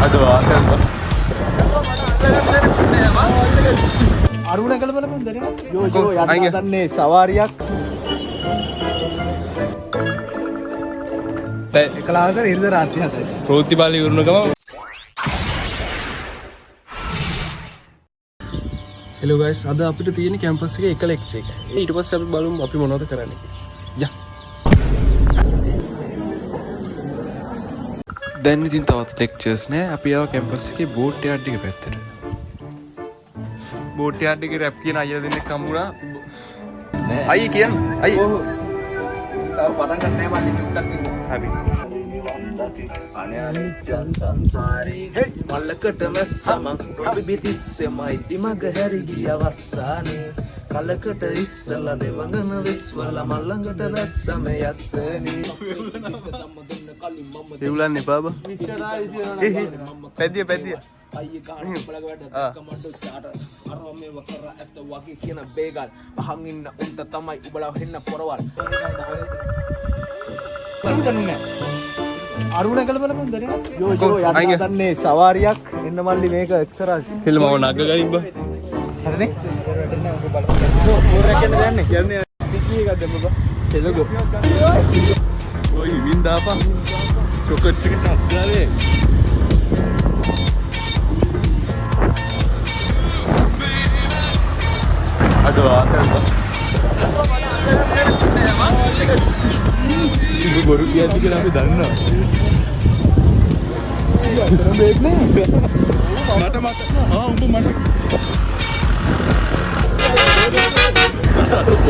අද වාසල් අරුණ කළ බලපන් දරන යෝ යන්නේ සවාරියක් එකලාසර ඉරිද රාත්‍රී 7යි ප්‍රවෘත්ති බාල ඉවරන ගම හෙලෝ ගයිස් අද අපිට තියෙන කැම්පස් එකේ එක ලෙක්චර් එක. ඊට පස්සේ අපි බලමු අපි මොනවද කරන්නේ කියලා. යා. දැන් ඉතින් තවත් ලෙක්චර්ස් නෑ. අපි ආව කැම්පස් එකේ බෝට් යාඩ් එක පැත්තට. බෝට් යාඩ් එකේ රැප් කියන අයියලා දෙන්නෙක් හම්බුණා. නෑ. අයියේ කියන්නේ. අයියේ. තව පටන් ගන්න නෑ මල්ලි චුට්ටක් ඉන්න. හරි. අනනිච්චන් සංසාරේ මල්ලකට මැස්සම බිබිතිස්සෙමයි දිමග හැරි ගිය අවස්සානේ කලකට ඉස්සලා දෙවඟන වෙස්වල මල්ලඟට වැස්සම යස්සනේ දෙවුලන් එපා බා පැදිය අයියේ ගාන බලක වැඩ කමඩෝ චාට අරව මේව කර ඇත්ත වගේ කියන බේගල් අහන් ඉන්න උන්ට තමයි උබලා හෙන්න පොරවල් අරුණ කළ බලපන් දරන යෝ යන්නේ සවාරියක් එන්න මල්ලි මේක එක්තරා තෙල් මම නග ගනින් බා හරිනේ ඕරක් යන්න යන්නේ ටිකී එකක් දෙන්න බා තෙලගෝ ඔය වින් දාපන් චොකට් එක ටස් ගාවේ අද වාසල් ඉතින් බොරු කියද්දි කියලා අපි දන්නවා බේක් නේ මට උඹ මට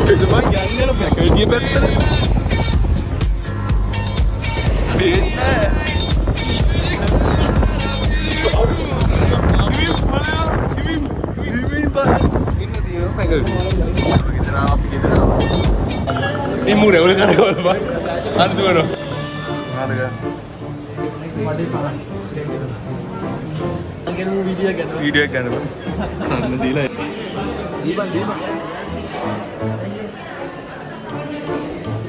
ඔයද මං යන්නේ නෑ පැකල්ටි පැත්තට බේන්නේ ඉන්න තියෙනවා පැකල්ටි මේ මු රෙවුල කරවල බා අන්තිමට හරිද වීඩියෝ එක ගන්න කන්න දීලා දීපන්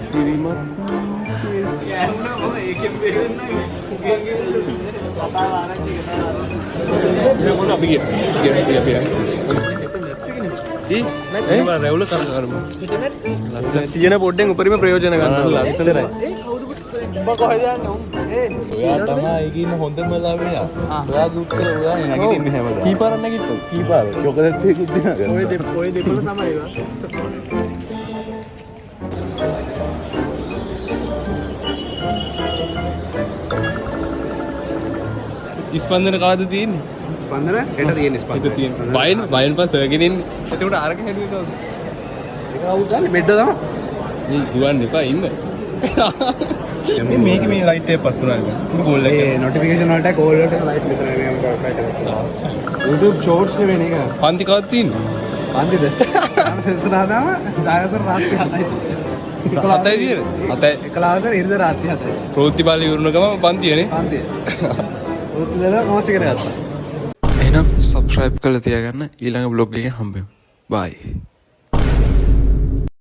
ටිරිම යන්න ඔය ඒකෙන් බෙරෙන්නේ කතාව ආරංචි කරනවා මොන අපි ඒ රෙවුල කරමු ලස්සන තියෙන පොඩ්ඩෙන් උපරිම ප්‍රයෝජන ගන්න ලස්සනයි උඹ කොහෙද යන්නේ උන් ඔයා තමයි ඒකේ ඉන්න හොඳම ළමයා. ඔයා දුක් කරලා ඔයා නැගිටින්නේ හැමදාම. කීපාරක් නැගිට්ටෝ? කීපාර. චොකලට් එකක් දෙනවා. ඔය දෙකම තමයි ඒවා ස්පන්දන කවද තියෙන්නේ? ස්පන්දන හෙට තියෙන ස්පන්දන තියෙන්නේ. බයෙන් පස්ස සර්ගෙන ඉන්නේ. එතකොට අරක හැදුවේ කවුද? ඒක අවුල් ගන්න බෙඩ තමයි මේ දුවන්න එපා ඉන්න. මේක මේ ලයිට් එක පත් වුණා නේද? කෝල් එක. ඒ නොටිෆිකේෂන් වලට කෝල් වලට ලයිට් මෙතන මේ YouTube shorts නෙවෙයි නේද? පන්ති කවද තියෙන්නේ? පන්තිද? අර සෙන්සර් හදාම දායතර රාත්‍රී 7යි. 7යි තියෙන්නේ. 7යි. එකලාසර ඉරිද රාත්‍රී 7යි. ප්‍රවෘත්ති බාල ඉවරන ගම පන්තියනේ. පන්තිය. උත් දෙලා කොහොමද කරගත්තා? එහෙනම් subscribe කරලා තියාගන්න ඊළඟ vlog එකේ හම්බෙමු. bye.